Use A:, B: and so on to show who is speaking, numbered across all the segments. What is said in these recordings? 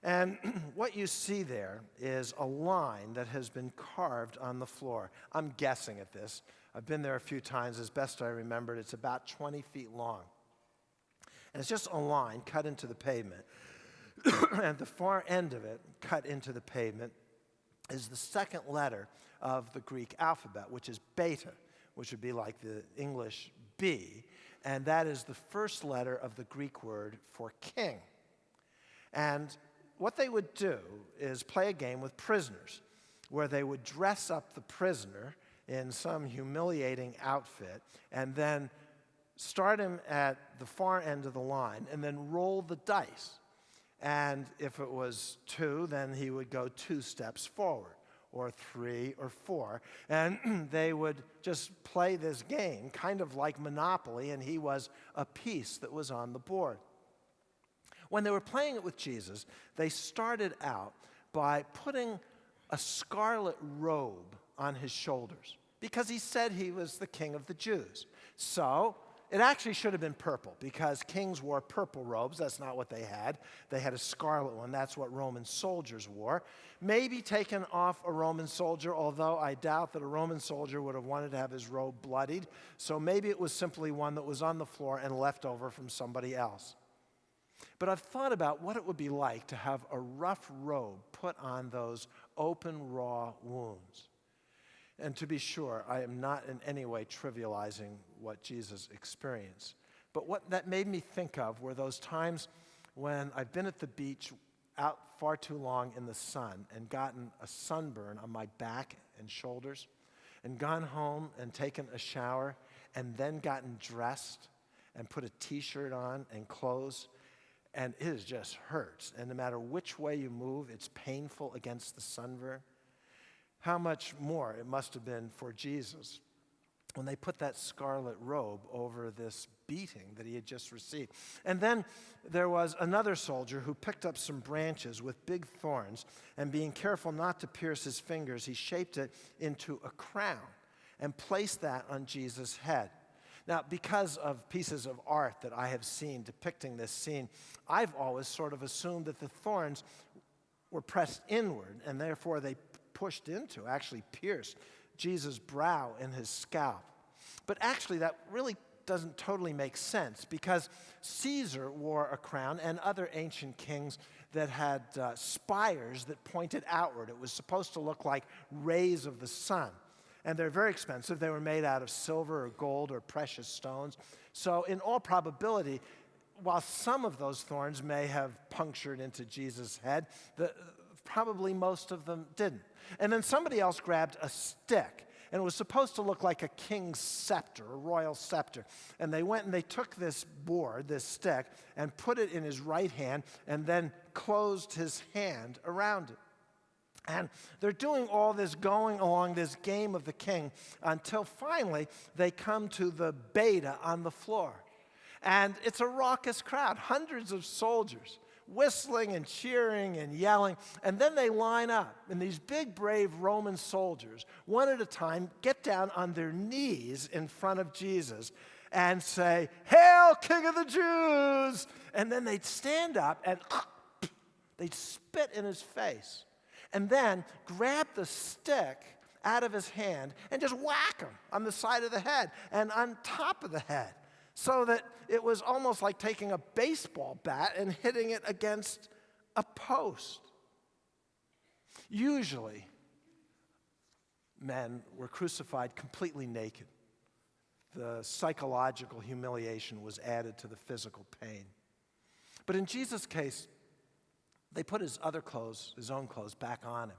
A: And what you see there is a line that has been carved on the floor. I'm guessing at this. I've been there a few times. As best I remembered, it's about 20 feet long. And it's just a line cut into the pavement. And the far end of it, cut into the pavement, is the second letter of the Greek alphabet, which is beta, which would be like the English B. And that is the first letter of the Greek word for king. And what they would do is play a game with prisoners, where they would dress up the prisoner in some humiliating outfit and then start him at the far end of the line and then roll the dice. And if it was 2, then he would go 2 steps forward, or 3 or 4. And they would just play this game, kind of like Monopoly, and he was a piece that was on the board. When they were playing it with Jesus, they started out by putting a scarlet robe on his shoulders because he said he was the king of the Jews. So it actually should have been purple because kings wore purple robes. That's not what they had. They had a scarlet one. That's what Roman soldiers wore. Maybe taken off a Roman soldier, although I doubt that a Roman soldier would have wanted to have his robe bloodied. So maybe it was simply one that was on the floor and left over from somebody else. But I've thought about what it would be like to have a rough robe put on those open, raw wounds. And to be sure, I am not in any way trivializing what Jesus experienced. But what that made me think of were those times when I've been at the beach out far too long in the sun and gotten a sunburn on my back and shoulders, and gone home and taken a shower, and then gotten dressed and put a t-shirt on and clothes. And it just hurts. And no matter which way you move, it's painful against the sunburn. How much more it must have been for Jesus when they put that scarlet robe over this beating that he had just received. And then there was another soldier who picked up some branches with big thorns, and being careful not to pierce his fingers, he shaped it into a crown and placed that on Jesus' head. Now, because of pieces of art that I have seen depicting this scene, I've always sort of assumed that the thorns were pressed inward, and therefore they pushed into, actually pierced, Jesus' brow and his scalp. But actually, that really doesn't totally make sense, because Caesar wore a crown, and other ancient kings that had spires that pointed outward. It was supposed to look like rays of the sun. And they're very expensive. They were made out of silver or gold or precious stones. So in all probability, while some of those thorns may have punctured into Jesus' head, probably most of them didn't. And then somebody else grabbed a stick, and it was supposed to look like a king's scepter, a royal scepter. And they went and they took this board, this stick, and put it in his right hand, and then closed his hand around it. And they're doing all this, going along this game of the king, until finally they come to the beta on the floor. And it's a raucous crowd, hundreds of soldiers, whistling and cheering and yelling. And then they line up, and these big, brave Roman soldiers, one at a time, get down on their knees in front of Jesus and say, "Hail, King of the Jews!" And then they'd stand up and they'd spit in his face. And then grab the stick out of his hand and just whack him on the side of the head and on top of the head, so that it was almost like taking a baseball bat and hitting it against a post. Usually, men were crucified completely naked. The psychological humiliation was added to the physical pain. But in Jesus' case, they put his other clothes, his own clothes, back on him.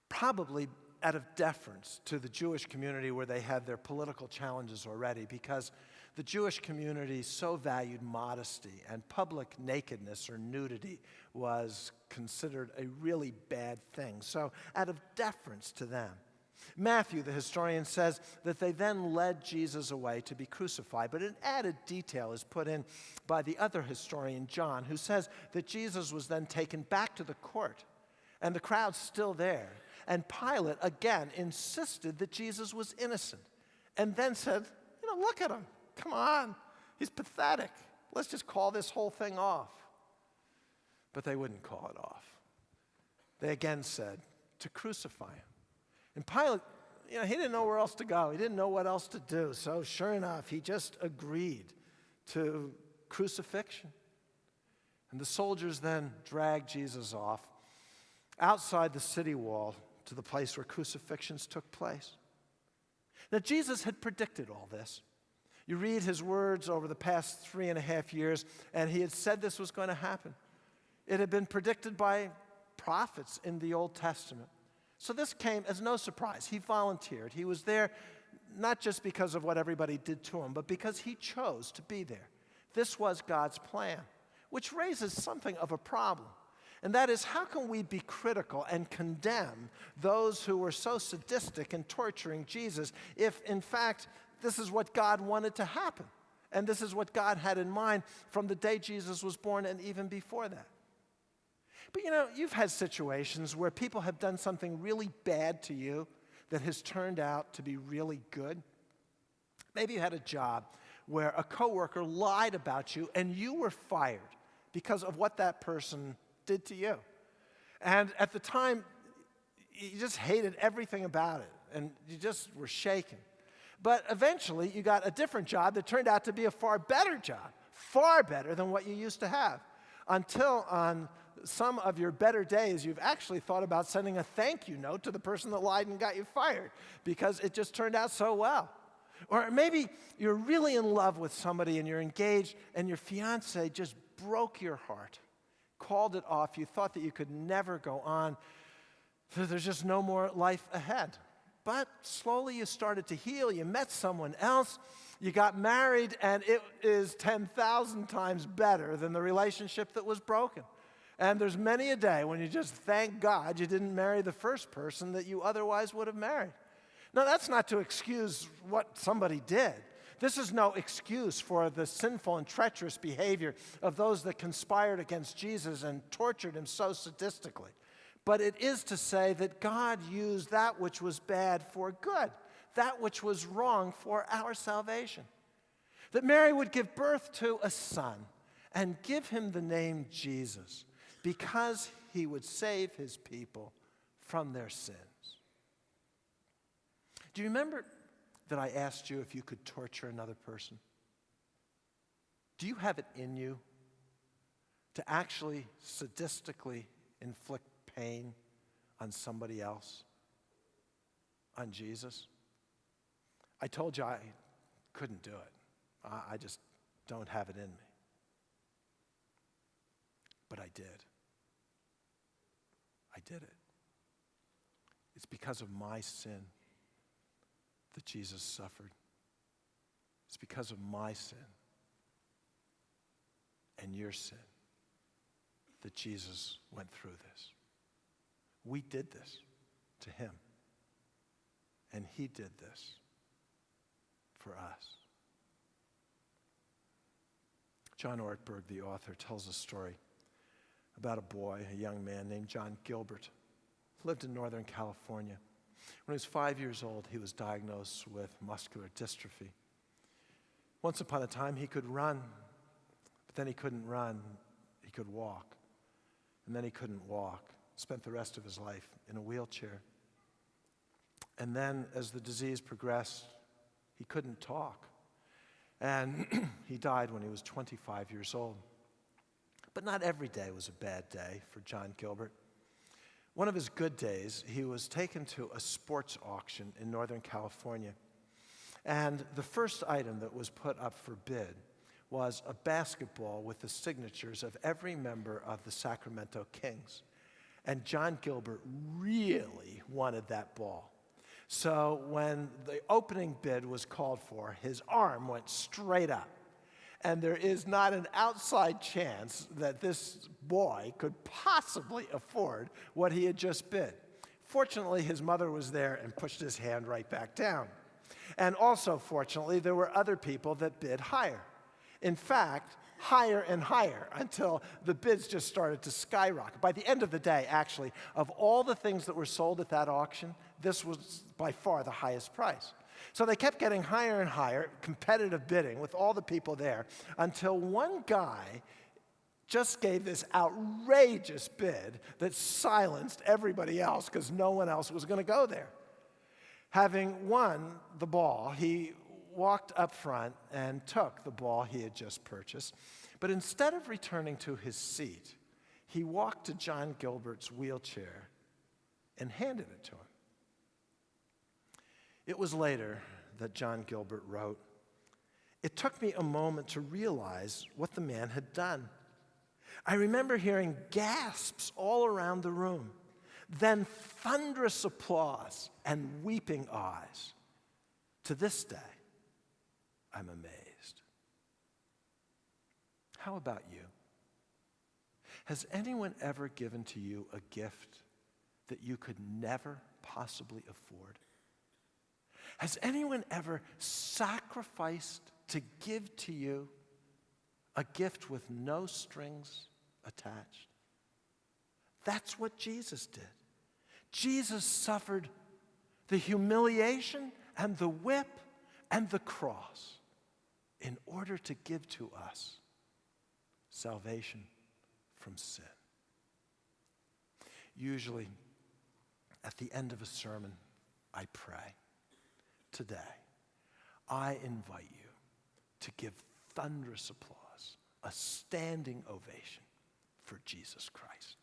A: Probably out of deference to the Jewish community where they had their political challenges already, because the Jewish community so valued modesty, and public nakedness or nudity was considered a really bad thing. So out of deference to them, Matthew, the historian, says that they then led Jesus away to be crucified. But an added detail is put in by the other historian, John, who says that Jesus was then taken back to the court, and the crowd's still there. And Pilate again insisted that Jesus was innocent, and then said, look at him. Come on. He's pathetic. Let's just call this whole thing off. But they wouldn't call it off. They again said to crucify him. And Pilate, he didn't know where else to go. He didn't know what else to do. So sure enough, he just agreed to crucifixion. And the soldiers then dragged Jesus off outside the city wall to the place where crucifixions took place. Now, Jesus had predicted all this. You read his words over the past 3.5 years, and he had said this was going to happen. It had been predicted by prophets in the Old Testament. So this came as no surprise. He volunteered. He was there not just because of what everybody did to him, but because he chose to be there. This was God's plan, which raises something of a problem. And that is, how can we be critical and condemn those who were so sadistic in torturing Jesus if, in fact, this is what God wanted to happen? And this is what God had in mind from the day Jesus was born and even before that. But you've had situations where people have done something really bad to you that has turned out to be really good. Maybe you had a job where a coworker lied about you and you were fired because of what that person did to you. And at the time, you just hated everything about it and you just were shaken. But eventually, you got a different job that turned out to be a far better job, far better than what you used to have, until on some of your better days, you've actually thought about sending a thank you note to the person that lied and got you fired because it just turned out so well. Or maybe you're really in love with somebody and you're engaged and your fiance just broke your heart, called it off. You thought that you could never go on. There's just no more life ahead. But slowly you started to heal. You met someone else. You got married, and it is 10,000 times better than the relationship that was broken. And there's many a day when you just thank God you didn't marry the first person that you otherwise would have married. Now, that's not to excuse what somebody did. This is no excuse for the sinful and treacherous behavior of those that conspired against Jesus and tortured him so sadistically. But it is to say that God used that which was bad for good, that which was wrong for our salvation. That Mary would give birth to a son and give him the name Jesus because he would save his people from their sins. Do you remember that I asked you if you could torture another person? Do you have it in you to actually sadistically inflict pain on somebody else, on Jesus? I told you I couldn't do it. I just don't have it in me. But I did. I did it. It's because of my sin that Jesus suffered. It's because of my sin and your sin that Jesus went through this. We did this to him, and he did this for us. John Ortberg, the author, tells a story about a boy, a young man named John Gilbert, who lived in Northern California. When he was 5 years old, he was diagnosed with muscular dystrophy. Once upon a time, he could run, but then he couldn't run. He could walk, and then he couldn't walk. Spent the rest of his life in a wheelchair. And then, as the disease progressed, he couldn't talk. And he died when he was 25 years old. But not every day was a bad day for John Gilbert. One of his good days, he was taken to a sports auction in Northern California. And the first item that was put up for bid was a basketball with the signatures of every member of the Sacramento Kings. And John Gilbert really wanted that ball. So when the opening bid was called for, his arm went straight up. And there is not an outside chance that this boy could possibly afford what he had just bid. Fortunately, his mother was there and pushed his hand right back down. And also, fortunately, there were other people that bid higher. In fact, higher and higher until the bids just started to skyrocket. By the end of the day, actually, of all the things that were sold at that auction, this was by far the highest price. So they kept getting higher and higher, competitive bidding with all the people there, until one guy just gave this outrageous bid that silenced everybody else because no one else was going to go there. Having won the ball, he walked up front and took the ball he had just purchased. But instead of returning to his seat, he walked to John Gilbert's wheelchair and handed it to him. It was later that John Gilbert wrote, "It took me a moment to realize what the man had done. I remember hearing gasps all around the room, then thunderous applause and weeping eyes. To this day, I'm amazed." How about you? Has anyone ever given to you a gift that you could never possibly afford? Has anyone ever sacrificed to give to you a gift with no strings attached? That's what Jesus did. Jesus suffered the humiliation and the whip and the cross in order to give to us salvation from sin. Usually, at the end of a sermon, I pray. Today, I invite you to give thunderous applause, a standing ovation for Jesus Christ.